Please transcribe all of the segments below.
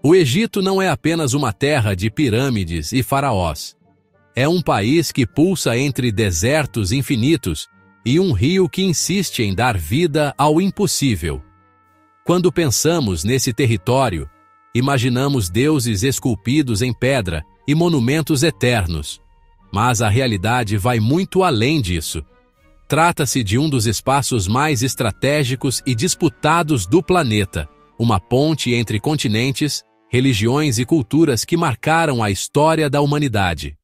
O Egito não é apenas uma terra de pirâmides e faraós. É um país que pulsa entre desertos infinitos e um rio que insiste em dar vida ao impossível. Quando pensamos nesse território, imaginamos deuses esculpidos em pedra e monumentos eternos. Mas a realidade vai muito além disso. Trata-se de um dos espaços mais estratégicos e disputados do planeta, uma ponte entre continentes, religiões e culturas que marcaram a história da humanidade.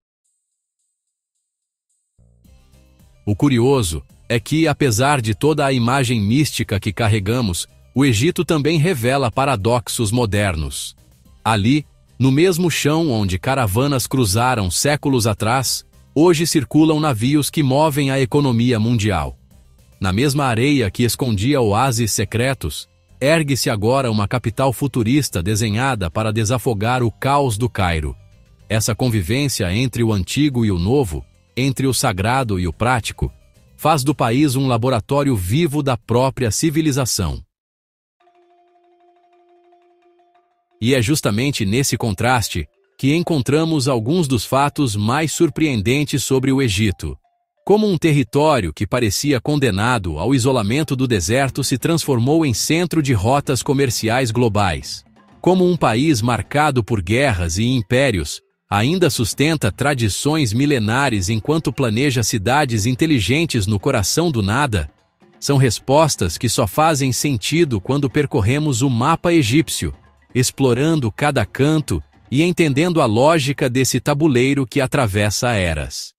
O curioso é que, apesar de toda a imagem mística que carregamos, o Egito também revela paradoxos modernos. Ali, no mesmo chão onde caravanas cruzaram séculos atrás, hoje circulam navios que movem a economia mundial. Na mesma areia que escondia oásis secretos, ergue-se agora uma capital futurista desenhada para desafogar o caos do Cairo. Essa convivência entre o antigo e o novo, entre o sagrado e o prático, faz do país um laboratório vivo da própria civilização. E é justamente nesse contraste que encontramos alguns dos fatos mais surpreendentes sobre o Egito. Como um território que parecia condenado ao isolamento do deserto se transformou em centro de rotas comerciais globais. Como um país marcado por guerras e impérios, ainda sustenta tradições milenares enquanto planeja cidades inteligentes no coração do nada. São respostas que só fazem sentido quando percorremos o mapa egípcio, explorando cada canto e entendendo a lógica desse tabuleiro que atravessa eras.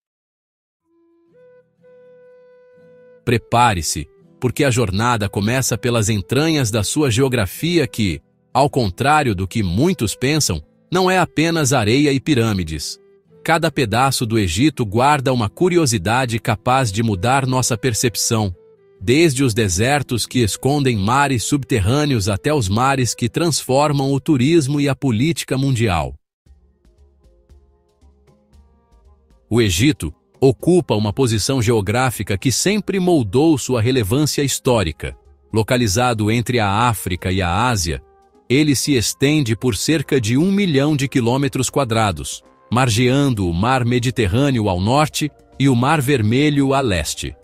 Prepare-se, porque a jornada começa pelas entranhas da sua geografia que, ao contrário do que muitos pensam, não é apenas areia e pirâmides. Cada pedaço do Egito guarda uma curiosidade capaz de mudar nossa percepção, desde os desertos que escondem mares subterrâneos até os mares que transformam o turismo e a política mundial. O Egito ocupa uma posição geográfica que sempre moldou sua relevância histórica. Localizado entre a África e a Ásia, ele se estende por cerca de 1 milhão de quilômetros quadrados, margeando o Mar Mediterrâneo ao norte e o Mar Vermelho a leste.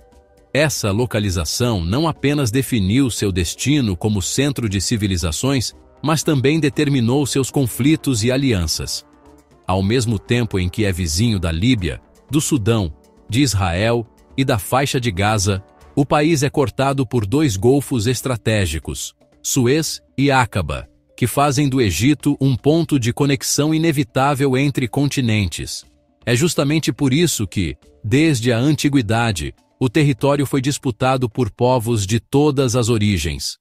Essa localização não apenas definiu seu destino como centro de civilizações, mas também determinou seus conflitos e alianças. Ao mesmo tempo em que é vizinho da Líbia, do Sudão, de Israel e da faixa de Gaza, o país é cortado por 2 golfos estratégicos, Suez e Áqaba, que fazem do Egito um ponto de conexão inevitável entre continentes. É justamente por isso que, desde a antiguidade, o território foi disputado por povos de todas as origens.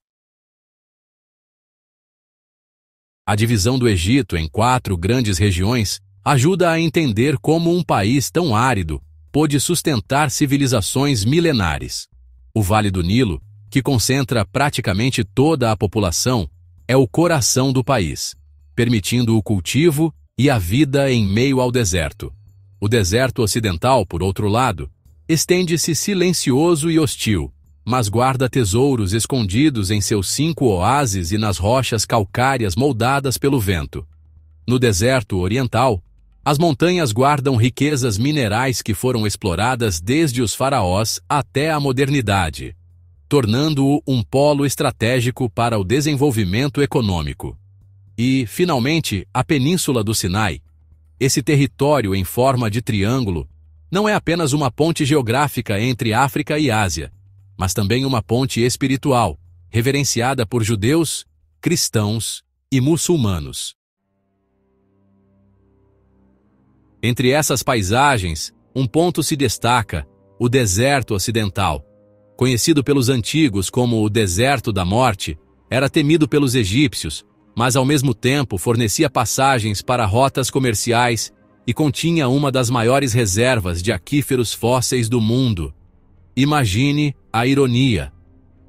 A divisão do Egito em 4 grandes regiões ajuda a entender como um país tão árido pôde sustentar civilizações milenares. O Vale do Nilo, que concentra praticamente toda a população, é o coração do país, permitindo o cultivo e a vida em meio ao deserto. O deserto ocidental, por outro lado, estende-se silencioso e hostil, mas guarda tesouros escondidos em seus 5 oásis e nas rochas calcárias moldadas pelo vento. No deserto oriental, as montanhas guardam riquezas minerais que foram exploradas desde os faraós até a modernidade, tornando-o um polo estratégico para o desenvolvimento econômico. E, finalmente, a Península do Sinai. Esse território em forma de triângulo não é apenas uma ponte geográfica entre África e Ásia, mas também uma ponte espiritual, reverenciada por judeus, cristãos e muçulmanos. Entre essas paisagens, um ponto se destaca: o deserto ocidental. Conhecido pelos antigos como o Deserto da Morte, era temido pelos egípcios, mas ao mesmo tempo fornecia passagens para rotas comerciais e continha uma das maiores reservas de aquíferos fósseis do mundo. Imagine a ironia: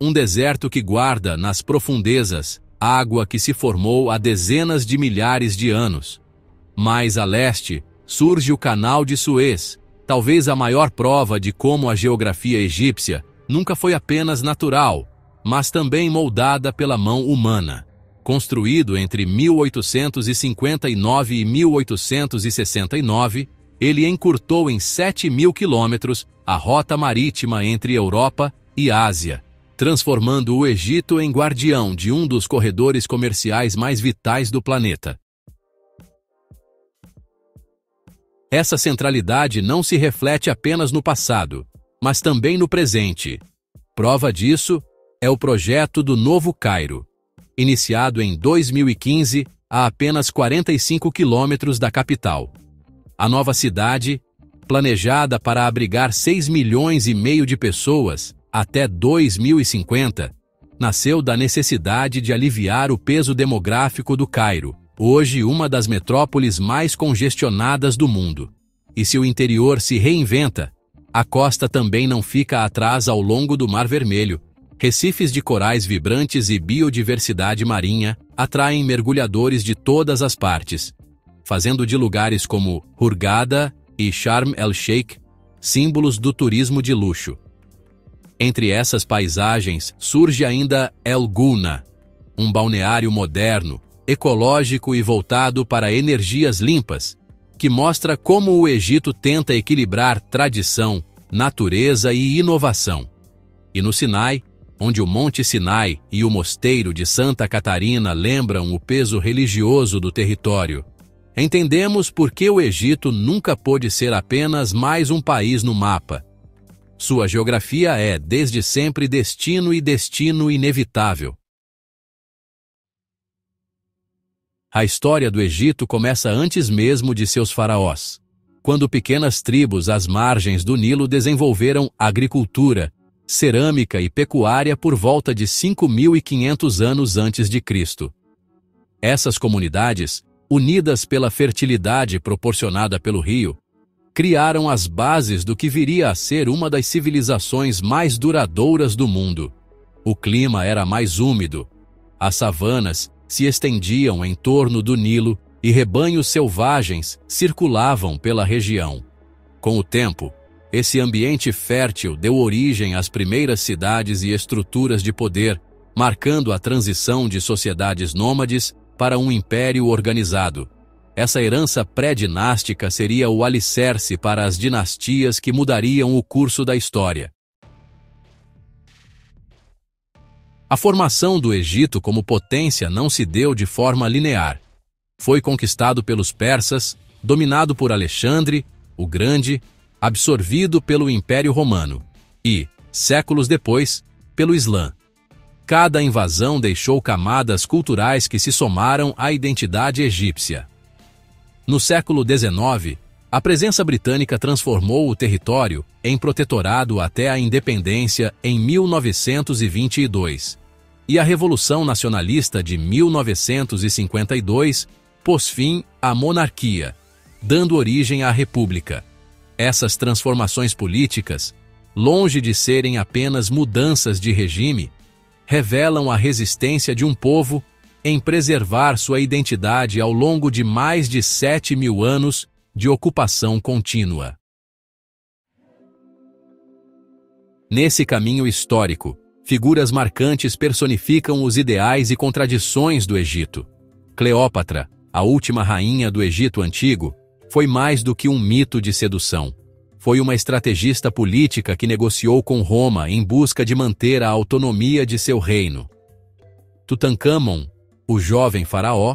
um deserto que guarda nas profundezas água que se formou há dezenas de milhares de anos. Mais a leste, surge o Canal de Suez, talvez a maior prova de como a geografia egípcia nunca foi apenas natural, mas também moldada pela mão humana. Construído entre 1859 e 1869, ele encurtou em 7.000 quilômetros a rota marítima entre Europa e Ásia, transformando o Egito em guardião de um dos corredores comerciais mais vitais do planeta. Essa centralidade não se reflete apenas no passado, mas também no presente. Prova disso é o projeto do Novo Cairo, iniciado em 2015 a apenas 45 quilômetros da capital. A nova cidade, planejada para abrigar 6,5 milhões de pessoas até 2050, nasceu da necessidade de aliviar o peso demográfico do Cairo, hoje uma das metrópoles mais congestionadas do mundo. E se o interior se reinventa, a costa também não fica atrás ao longo do Mar Vermelho. Recifes de corais vibrantes e biodiversidade marinha atraem mergulhadores de todas as partes, fazendo de lugares como Hurghada e Sharm el-Sheikh símbolos do turismo de luxo. Entre essas paisagens surge ainda El Gouna, um balneário moderno, ecológico e voltado para energias limpas, que mostra como o Egito tenta equilibrar tradição, natureza e inovação. E no Sinai, onde o Monte Sinai e o Mosteiro de Santa Catarina lembram o peso religioso do território, entendemos por que o Egito nunca pôde ser apenas mais um país no mapa. Sua geografia é, desde sempre, destino e destino inevitável. A história do Egito começa antes mesmo de seus faraós, quando pequenas tribos às margens do Nilo desenvolveram agricultura, cerâmica e pecuária por volta de 5.500 anos antes de Cristo. Essas comunidades, unidas pela fertilidade proporcionada pelo rio, criaram as bases do que viria a ser uma das civilizações mais duradouras do mundo. O clima era mais úmido, as savanas se estendiam em torno do Nilo e rebanhos selvagens circulavam pela região. Com o tempo, esse ambiente fértil deu origem às primeiras cidades e estruturas de poder, marcando a transição de sociedades nômades para um império organizado. Essa herança pré-dinástica seria o alicerce para as dinastias que mudariam o curso da história. A formação do Egito como potência não se deu de forma linear. Foi conquistado pelos persas, dominado por Alexandre, o Grande, absorvido pelo Império Romano e, séculos depois, pelo Islã. Cada invasão deixou camadas culturais que se somaram à identidade egípcia. No século XIX, a presença britânica transformou o território em protetorado até a independência em 1922, e a Revolução Nacionalista de 1952 pôs fim à monarquia, dando origem à república. Essas transformações políticas, longe de serem apenas mudanças de regime, revelam a resistência de um povo em preservar sua identidade ao longo de mais de 7.000 anos de ocupação contínua. Nesse caminho histórico, figuras marcantes personificam os ideais e contradições do Egito. Cleópatra, a última rainha do Egito Antigo, foi mais do que um mito de sedução. Foi uma estrategista política que negociou com Roma em busca de manter a autonomia de seu reino. Tutancâmon, o jovem faraó,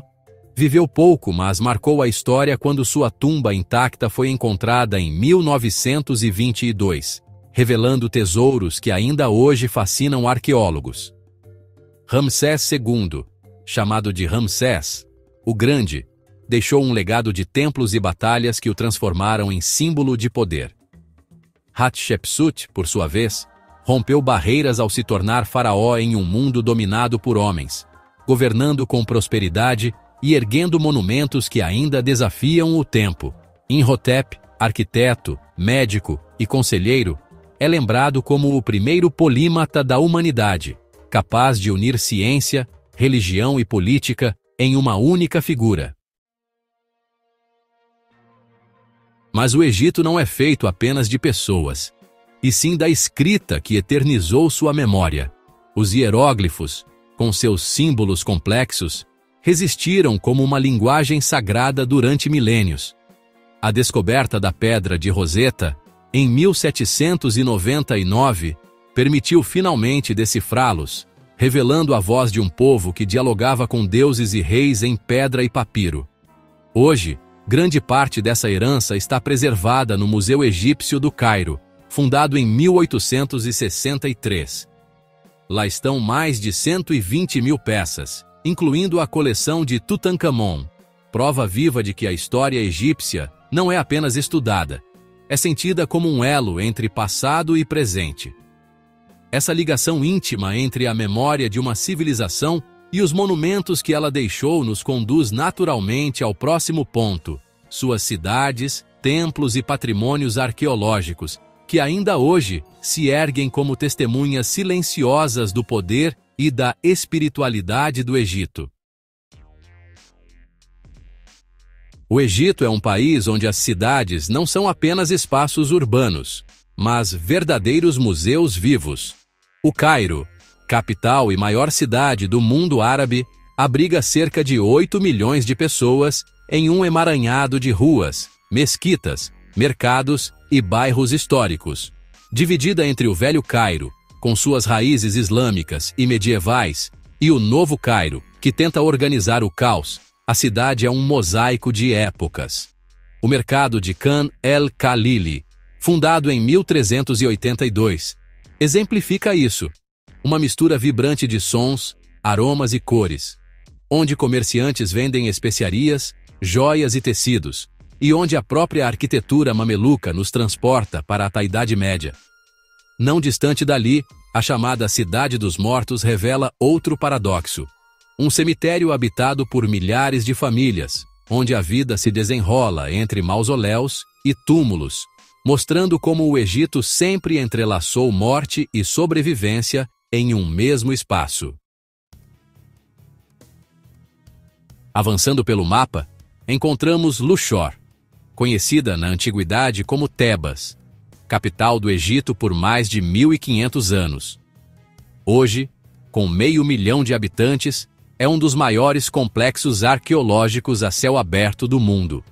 viveu pouco, mas marcou a história quando sua tumba intacta foi encontrada em 1922, revelando tesouros que ainda hoje fascinam arqueólogos. Ramsés II, chamado de Ramsés, o Grande, deixou um legado de templos e batalhas que o transformaram em símbolo de poder. Hatshepsut, por sua vez, rompeu barreiras ao se tornar faraó em um mundo dominado por homens, governando com prosperidade e erguendo monumentos que ainda desafiam o tempo. Imhotep, arquiteto, médico e conselheiro, é lembrado como o primeiro polímata da humanidade, capaz de unir ciência, religião e política em uma única figura. Mas o Egito não é feito apenas de pessoas, e sim da escrita que eternizou sua memória. Os hieróglifos, com seus símbolos complexos, resistiram como uma linguagem sagrada durante milênios. A descoberta da Pedra de Roseta, em 1799, permitiu finalmente decifrá-los, revelando a voz de um povo que dialogava com deuses e reis em pedra e papiro. Hoje, grande parte dessa herança está preservada no Museu Egípcio do Cairo, fundado em 1863. Lá estão mais de 120 mil peças, incluindo a coleção de Tutankhamon, prova viva de que a história egípcia não é apenas estudada, é sentida como um elo entre passado e presente. Essa ligação íntima entre a memória de uma civilização e os monumentos que ela deixou nos conduz naturalmente ao próximo ponto: suas cidades, templos e patrimônios arqueológicos, que ainda hoje se erguem como testemunhas silenciosas do poder e da espiritualidade do Egito. O Egito é um país onde as cidades não são apenas espaços urbanos, mas verdadeiros museus vivos. O Cairo, capital e maior cidade do mundo árabe, abriga cerca de 8 milhões de pessoas em um emaranhado de ruas, mesquitas, mercados e bairros históricos. Dividida entre o Velho Cairo, com suas raízes islâmicas e medievais, e o Novo Cairo, que tenta organizar o caos, a cidade é um mosaico de épocas. O mercado de Khan el-Khalili, fundado em 1382, exemplifica isso. Uma mistura vibrante de sons, aromas e cores, onde comerciantes vendem especiarias, joias e tecidos, e onde a própria arquitetura mameluca nos transporta para a Idade Média. Não distante dali, a chamada Cidade dos Mortos revela outro paradoxo: um cemitério habitado por milhares de famílias, onde a vida se desenrola entre mausoléus e túmulos, mostrando como o Egito sempre entrelaçou morte e sobrevivência em um mesmo espaço. Avançando pelo mapa, encontramos Luxor, conhecida na antiguidade como Tebas, capital do Egito por mais de 1.500 anos. Hoje, com 500 mil de habitantes, é um dos maiores complexos arqueológicos a céu aberto do mundo.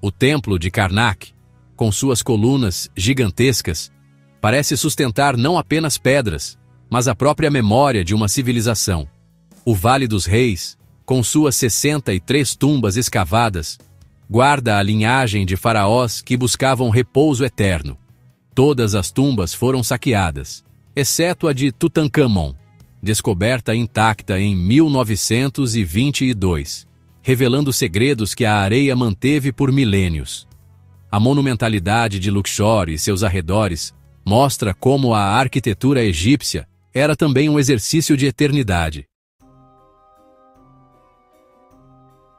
O Templo de Karnak, com suas colunas gigantescas, parece sustentar não apenas pedras, mas a própria memória de uma civilização. O Vale dos Reis, com suas 63 tumbas escavadas, guarda a linhagem de faraós que buscavam repouso eterno. Todas as tumbas foram saqueadas, exceto a de Tutankhamon, descoberta intacta em 1922, revelando segredos que a areia manteve por milênios. A monumentalidade de Luxor e seus arredores mostra como a arquitetura egípcia era também um exercício de eternidade.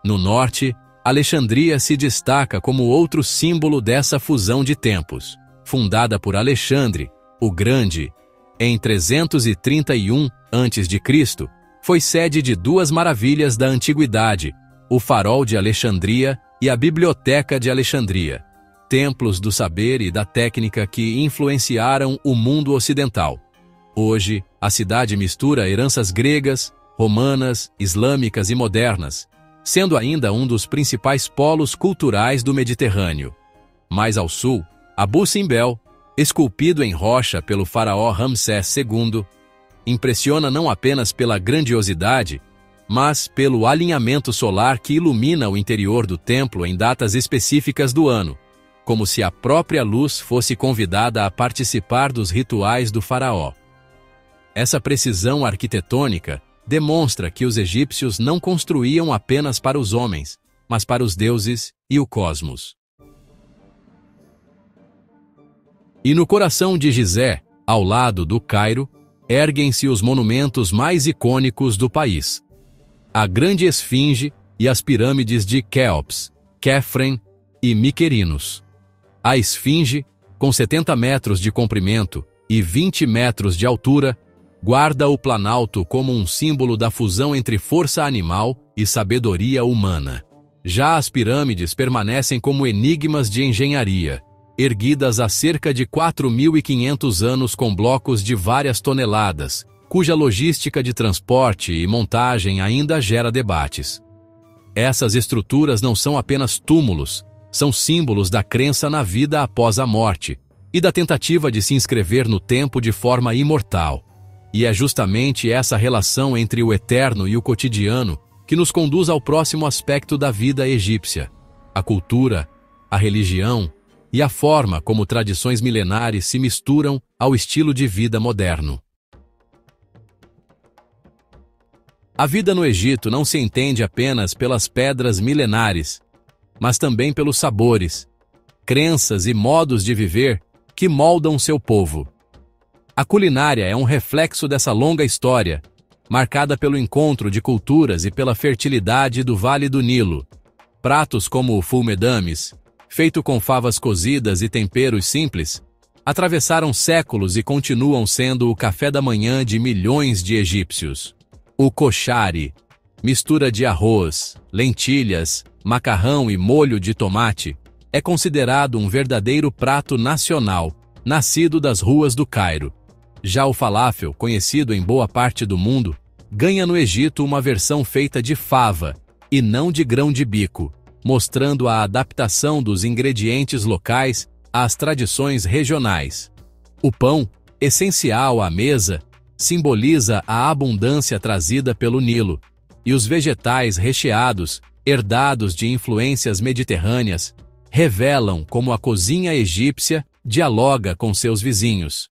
No norte, Alexandria se destaca como outro símbolo dessa fusão de tempos. Fundada por Alexandre, o Grande, em 331 a.C., foi sede de duas maravilhas da antiguidade, o Farol de Alexandria e a Biblioteca de Alexandria, templos do saber e da técnica que influenciaram o mundo ocidental. Hoje, a cidade mistura heranças gregas, romanas, islâmicas e modernas, sendo ainda um dos principais polos culturais do Mediterrâneo. Mais ao sul, Abu Simbel, esculpido em rocha pelo faraó Ramsés II, impressiona não apenas pela grandiosidade, mas pelo alinhamento solar que ilumina o interior do templo em datas específicas do ano, como se a própria luz fosse convidada a participar dos rituais do faraó. Essa precisão arquitetônica demonstra que os egípcios não construíam apenas para os homens, mas para os deuses e o cosmos. E no coração de Gizé, ao lado do Cairo, erguem-se os monumentos mais icônicos do país: a Grande Esfinge e as pirâmides de Quéops, Quefren e Miquerinos. A Esfinge, com 70 metros de comprimento e 20 metros de altura, guarda o Planalto como um símbolo da fusão entre força animal e sabedoria humana. Já as pirâmides permanecem como enigmas de engenharia, erguidas há cerca de 4.500 anos com blocos de várias toneladas, cuja logística de transporte e montagem ainda gera debates. Essas estruturas não são apenas túmulos, são símbolos da crença na vida após a morte e da tentativa de se inscrever no tempo de forma imortal. E é justamente essa relação entre o eterno e o cotidiano que nos conduz ao próximo aspecto da vida egípcia: a cultura, a religião e a forma como tradições milenares se misturam ao estilo de vida moderno. A vida no Egito não se entende apenas pelas pedras milenares, mas também pelos sabores, crenças e modos de viver que moldam seu povo. A culinária é um reflexo dessa longa história, marcada pelo encontro de culturas e pela fertilidade do Vale do Nilo. Pratos como o fulmedames, feito com favas cozidas e temperos simples, atravessaram séculos e continuam sendo o café da manhã de milhões de egípcios. O koshari, mistura de arroz, lentilhas, macarrão e molho de tomate, é considerado um verdadeiro prato nacional, nascido das ruas do Cairo. Já o falafel, conhecido em boa parte do mundo, ganha no Egito uma versão feita de fava, e não de grão de bico, mostrando a adaptação dos ingredientes locais às tradições regionais. O pão, essencial à mesa, simboliza a abundância trazida pelo Nilo, e os vegetais recheados, herdados de influências mediterrâneas, revelam como a cozinha egípcia dialoga com seus vizinhos.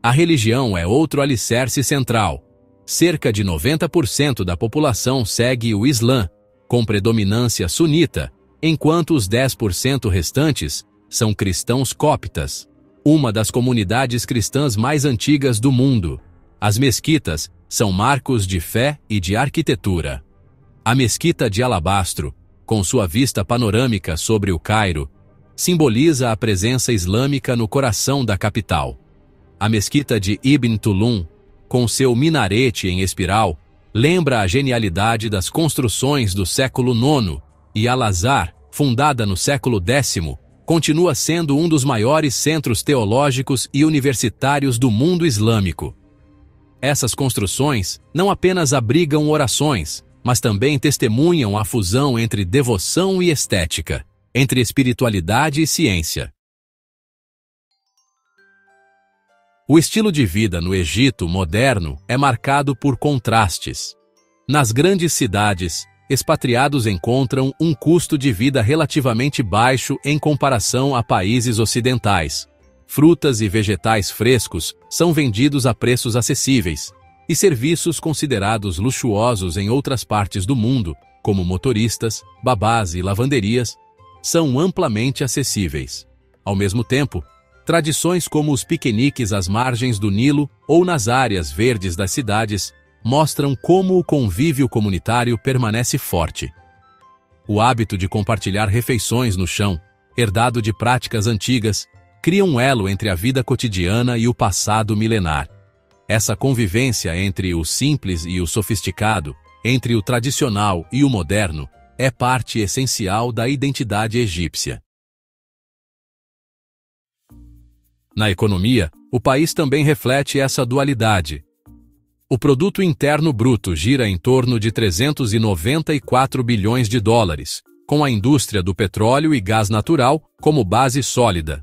A religião é outro alicerce central. Cerca de 90% da população segue o Islã, com predominância sunita, enquanto os 10% restantes são cristãos coptas, uma das comunidades cristãs mais antigas do mundo. As mesquitas são marcos de fé e de arquitetura. A mesquita de alabastro, com sua vista panorâmica sobre o Cairo, simboliza a presença islâmica no coração da capital. A mesquita de Ibn Tulun, com seu minarete em espiral, lembra a genialidade das construções do século IX, e Al-Azhar, fundada no século X, continua sendo um dos maiores centros teológicos e universitários do mundo islâmico. Essas construções não apenas abrigam orações, mas também testemunham a fusão entre devoção e estética, entre espiritualidade e ciência. O estilo de vida no Egito moderno é marcado por contrastes. Nas grandes cidades, expatriados encontram um custo de vida relativamente baixo em comparação a países ocidentais. Frutas e vegetais frescos são vendidos a preços acessíveis, e serviços considerados luxuosos em outras partes do mundo, como motoristas, babás e lavanderias, são amplamente acessíveis. Ao mesmo tempo, tradições como os piqueniques às margens do Nilo ou nas áreas verdes das cidades mostram como o convívio comunitário permanece forte. O hábito de compartilhar refeições no chão, herdado de práticas antigas, cria um elo entre a vida cotidiana e o passado milenar. Essa convivência entre o simples e o sofisticado, entre o tradicional e o moderno, é parte essencial da identidade egípcia. Na economia, o país também reflete essa dualidade. O produto interno bruto gira em torno de 394 bilhões de dólares, com a indústria do petróleo e gás natural como base sólida.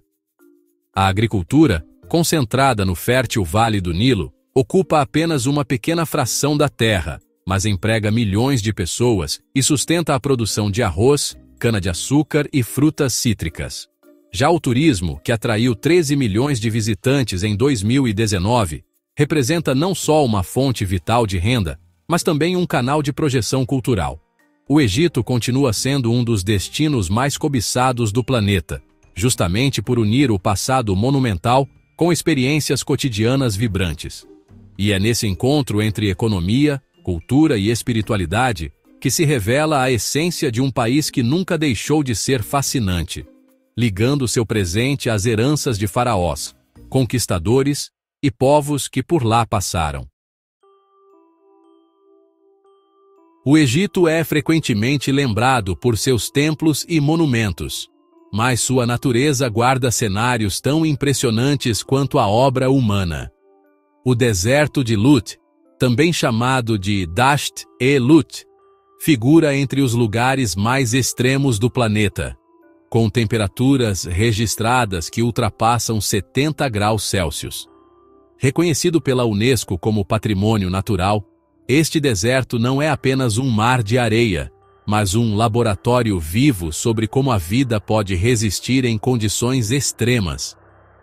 A agricultura, concentrada no fértil Vale do Nilo, ocupa apenas uma pequena fração da terra, mas emprega milhões de pessoas e sustenta a produção de arroz, cana-de-açúcar e frutas cítricas. Já o turismo, que atraiu 13 milhões de visitantes em 2019, representa não só uma fonte vital de renda, mas também um canal de projeção cultural. O Egito continua sendo um dos destinos mais cobiçados do planeta, justamente por unir o passado monumental com experiências cotidianas vibrantes. E é nesse encontro entre economia, cultura e espiritualidade que se revela a essência de um país que nunca deixou de ser fascinante, ligando seu presente às heranças de faraós, conquistadores e povos que por lá passaram. O Egito é frequentemente lembrado por seus templos e monumentos. mas sua natureza guarda cenários tão impressionantes quanto a obra humana. O deserto de Lut, também chamado de Dasht-e-Lut, figura entre os lugares mais extremos do planeta, com temperaturas registradas que ultrapassam 70 graus Celsius. Reconhecido pela Unesco como patrimônio natural, este deserto não é apenas um mar de areia, mas um laboratório vivo sobre como a vida pode resistir em condições extremas.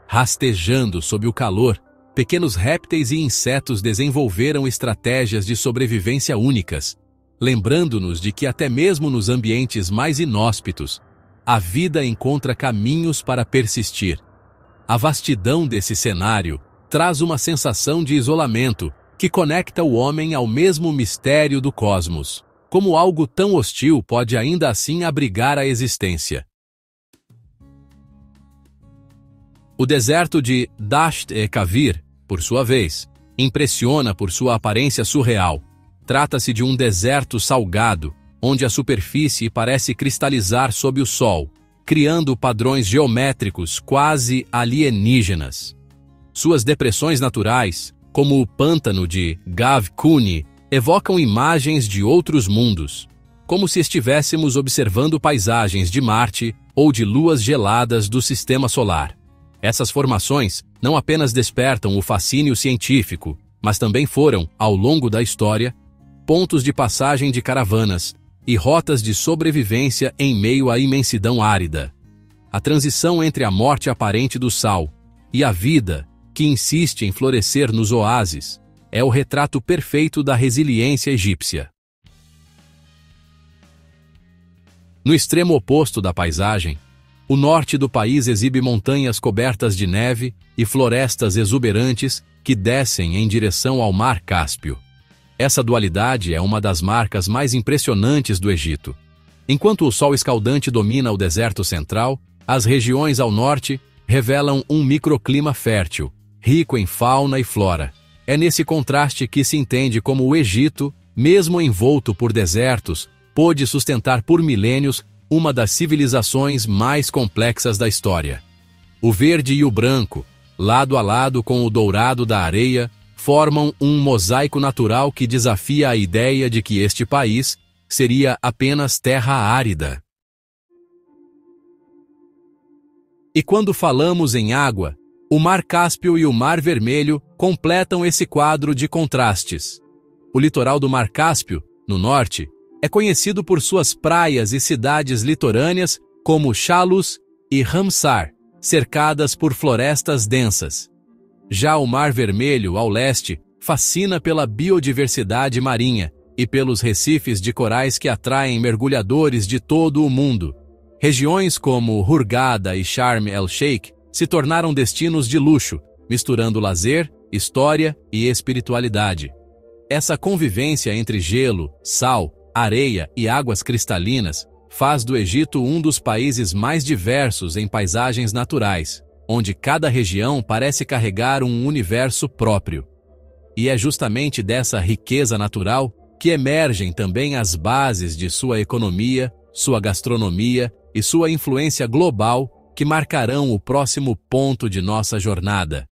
Rastejando sob o calor, pequenos répteis e insetos desenvolveram estratégias de sobrevivência únicas, lembrando-nos de que até mesmo nos ambientes mais inóspitos, a vida encontra caminhos para persistir. A vastidão desse cenário traz uma sensação de isolamento que conecta o homem ao mesmo mistério do cosmos. Como algo tão hostil pode ainda assim abrigar a existência. O deserto de Dasht-e-Kavir, por sua vez, impressiona por sua aparência surreal. Trata-se de um deserto salgado, onde a superfície parece cristalizar sob o sol, criando padrões geométricos quase alienígenas. Suas depressões naturais, como o pântano de Gav Kuni, evocam imagens de outros mundos, como se estivéssemos observando paisagens de Marte ou de luas geladas do Sistema Solar. Essas formações não apenas despertam o fascínio científico, mas também foram, ao longo da história, pontos de passagem de caravanas e rotas de sobrevivência em meio à imensidão árida. A transição entre a morte aparente do sal e a vida, que insiste em florescer nos oásis, é o retrato perfeito da resiliência egípcia. No extremo oposto da paisagem, o norte do país exibe montanhas cobertas de neve e florestas exuberantes que descem em direção ao Mar Cáspio. Essa dualidade é uma das marcas mais impressionantes do Egito. Enquanto o sol escaldante domina o deserto central, as regiões ao norte revelam um microclima fértil, rico em fauna e flora. É nesse contraste que se entende como o Egito, mesmo envolto por desertos, pôde sustentar por milênios uma das civilizações mais complexas da história. O verde e o branco, lado a lado com o dourado da areia, formam um mosaico natural que desafia a ideia de que este país seria apenas terra árida. E quando falamos em água, o Mar Cáspio e o Mar Vermelho completam esse quadro de contrastes. O litoral do Mar Cáspio, no norte, é conhecido por suas praias e cidades litorâneas como Chalus e Ramsar, cercadas por florestas densas. Já o Mar Vermelho, ao leste, fascina pela biodiversidade marinha e pelos recifes de corais que atraem mergulhadores de todo o mundo. Regiões como Hurghada e Sharm el-Sheikh se tornaram destinos de luxo, misturando lazer, história e espiritualidade. Essa convivência entre gelo, sal, areia e águas cristalinas faz do Egito um dos países mais diversos em paisagens naturais, onde cada região parece carregar um universo próprio. E é justamente dessa riqueza natural que emergem também as bases de sua economia, sua gastronomia e sua influência global que marcarão o próximo ponto de nossa jornada.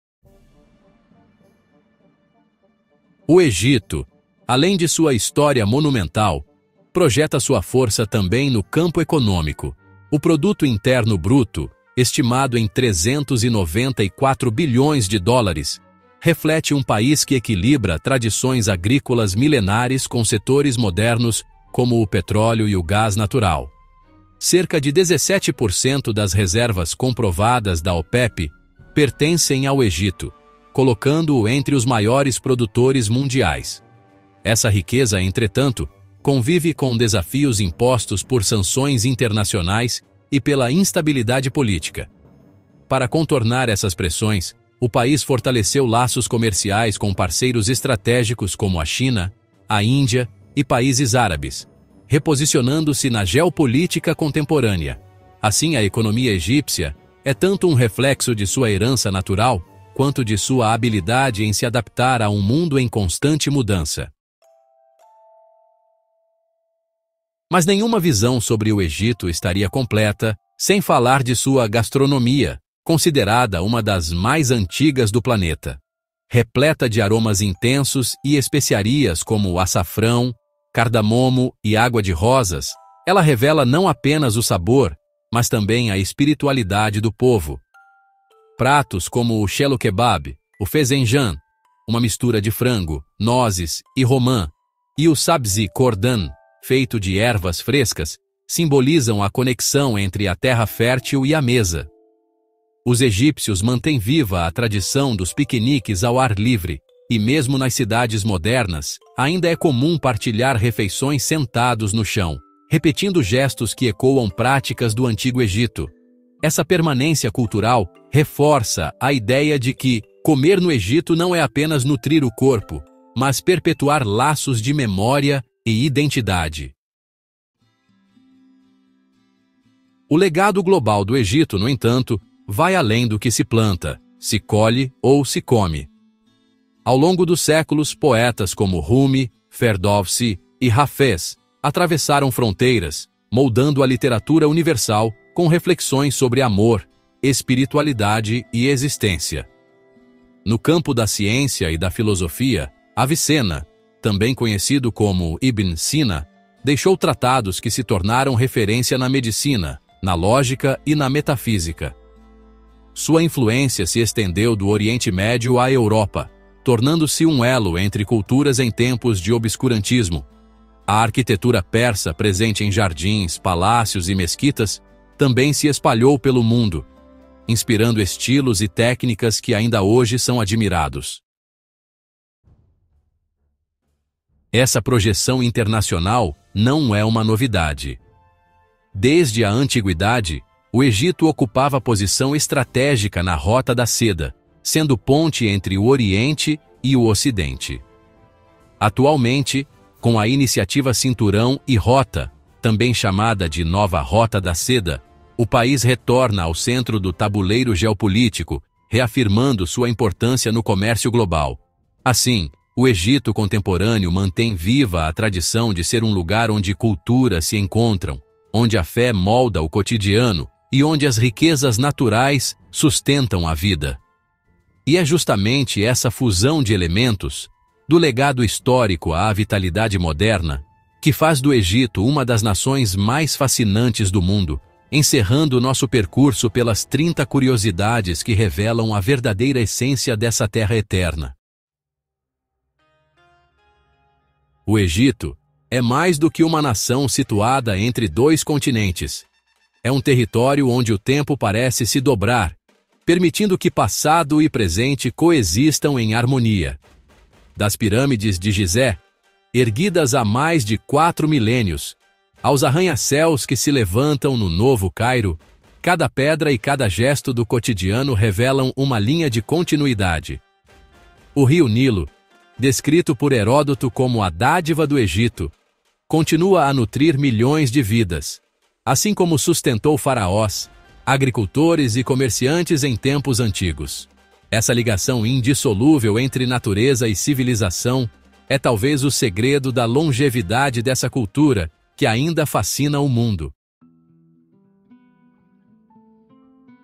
O Egito, além de sua história monumental, projeta sua força também no campo econômico. O produto interno bruto, estimado em 394 bilhões de dólares, reflete um país que equilibra tradições agrícolas milenares com setores modernos como o petróleo e o gás natural. Cerca de 17% das reservas comprovadas da OPEP pertencem ao Egito, colocando-o entre os maiores produtores mundiais. Essa riqueza, entretanto, convive com desafios impostos por sanções internacionais e pela instabilidade política. Para contornar essas pressões, o país fortaleceu laços comerciais com parceiros estratégicos como a China, a Índia e países árabes, reposicionando-se na geopolítica contemporânea. Assim, a economia egípcia é tanto um reflexo de sua herança natural, quanto de sua habilidade em se adaptar a um mundo em constante mudança. Mas nenhuma visão sobre o Egito estaria completa sem falar de sua gastronomia, considerada uma das mais antigas do planeta. Repleta de aromas intensos e especiarias como açafrão, cardamomo e água de rosas, ela revela não apenas o sabor, mas também a espiritualidade do povo. Pratos como o shelo kebab, o fezenjan, uma mistura de frango, nozes e romã, e o sabzi kordan, feito de ervas frescas, simbolizam a conexão entre a terra fértil e a mesa. Os egípcios mantêm viva a tradição dos piqueniques ao ar livre, e mesmo nas cidades modernas, ainda é comum partilhar refeições sentados no chão, repetindo gestos que ecoam práticas do Antigo Egito. Essa permanência cultural reforça a ideia de que comer no Egito não é apenas nutrir o corpo, mas perpetuar laços de memória e identidade. O legado global do Egito, no entanto, vai além do que se planta, se colhe ou se come. Ao longo dos séculos, poetas como Rumi, Ferdowsi e Hafez atravessaram fronteiras, moldando a literatura universal com reflexões sobre amor, espiritualidade e existência. No campo da ciência e da filosofia, Avicena, também conhecido como Ibn Sina, deixou tratados que se tornaram referência na medicina, na lógica e na metafísica. Sua influência se estendeu do Oriente Médio à Europa, tornando-se um elo entre culturas em tempos de obscurantismo. A arquitetura persa presente em jardins, palácios e mesquitas também se espalhou pelo mundo, inspirando estilos e técnicas que ainda hoje são admirados. Essa projeção internacional não é uma novidade. Desde a antiguidade, o Egito ocupava posição estratégica na Rota da Seda, sendo ponte entre o Oriente e o Ocidente. Atualmente, com a iniciativa Cinturão e Rota, também chamada de Nova Rota da Seda, o país retorna ao centro do tabuleiro geopolítico, reafirmando sua importância no comércio global. Assim, o Egito contemporâneo mantém viva a tradição de ser um lugar onde culturas se encontram, onde a fé molda o cotidiano e onde as riquezas naturais sustentam a vida. E é justamente essa fusão de elementos, do legado histórico à vitalidade moderna, que faz do Egito uma das nações mais fascinantes do mundo, encerrando nosso percurso pelas 30 curiosidades que revelam a verdadeira essência dessa terra eterna. O Egito é mais do que uma nação situada entre dois continentes. É um território onde o tempo parece se dobrar, permitindo que passado e presente coexistam em harmonia. Das pirâmides de Gizé, erguidas há mais de 4 milênios, aos arranha-céus que se levantam no Novo Cairo, cada pedra e cada gesto do cotidiano revelam uma linha de continuidade. O rio Nilo, descrito por Heródoto como a dádiva do Egito, continua a nutrir milhões de vidas, assim como sustentou faraós, agricultores e comerciantes em tempos antigos. Essa ligação indissolúvel entre natureza e civilização é talvez o segredo da longevidade dessa cultura que ainda fascina o mundo.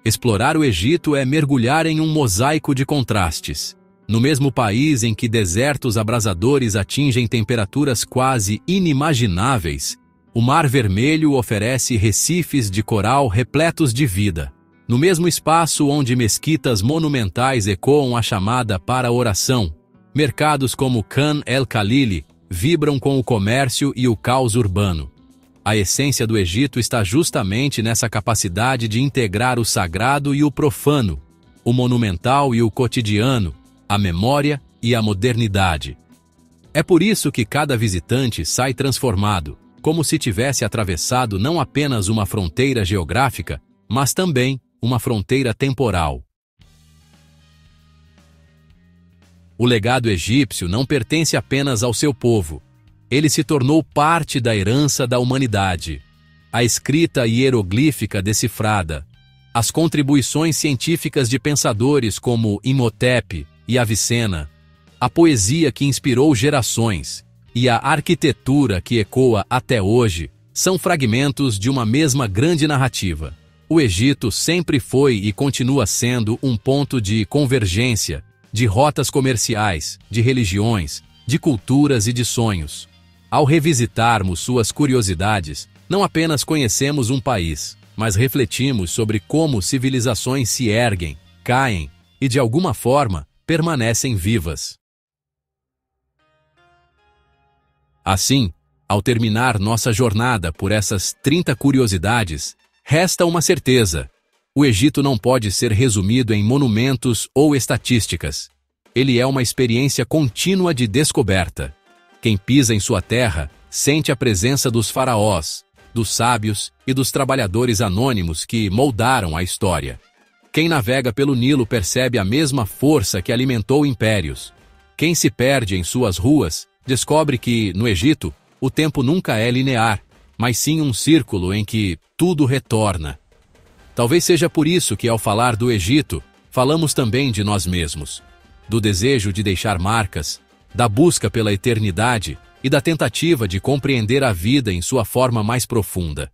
Explorar o Egito é mergulhar em um mosaico de contrastes. No mesmo país em que desertos abrasadores atingem temperaturas quase inimagináveis, o Mar Vermelho oferece recifes de coral repletos de vida. No mesmo espaço onde mesquitas monumentais ecoam a chamada para a oração, mercados como Khan el-Khalili vibram com o comércio e o caos urbano. A essência do Egito está justamente nessa capacidade de integrar o sagrado e o profano, o monumental e o cotidiano, a memória e a modernidade. É por isso que cada visitante sai transformado, como se tivesse atravessado não apenas uma fronteira geográfica, mas também uma fronteira temporal. O legado egípcio não pertence apenas ao seu povo. Ele se tornou parte da herança da humanidade. A escrita hieroglífica decifrada, as contribuições científicas de pensadores como Imhotep e Avicena, a poesia que inspirou gerações e a arquitetura que ecoa até hoje são fragmentos de uma mesma grande narrativa. O Egito sempre foi e continua sendo um ponto de convergência, de rotas comerciais, de religiões, de culturas e de sonhos. Ao revisitarmos suas curiosidades, não apenas conhecemos um país, mas refletimos sobre como civilizações se erguem, caem e, de alguma forma, permanecem vivas. Assim, ao terminar nossa jornada por essas 30 curiosidades, resta uma certeza: o Egito não pode ser resumido em monumentos ou estatísticas. Ele é uma experiência contínua de descoberta. Quem pisa em sua terra sente a presença dos faraós, dos sábios e dos trabalhadores anônimos que moldaram a história. Quem navega pelo Nilo percebe a mesma força que alimentou impérios. Quem se perde em suas ruas descobre que, no Egito, o tempo nunca é linear, mas sim um círculo em que tudo retorna. Talvez seja por isso que, ao falar do Egito, falamos também de nós mesmos, do desejo de deixar marcas, da busca pela eternidade e da tentativa de compreender a vida em sua forma mais profunda.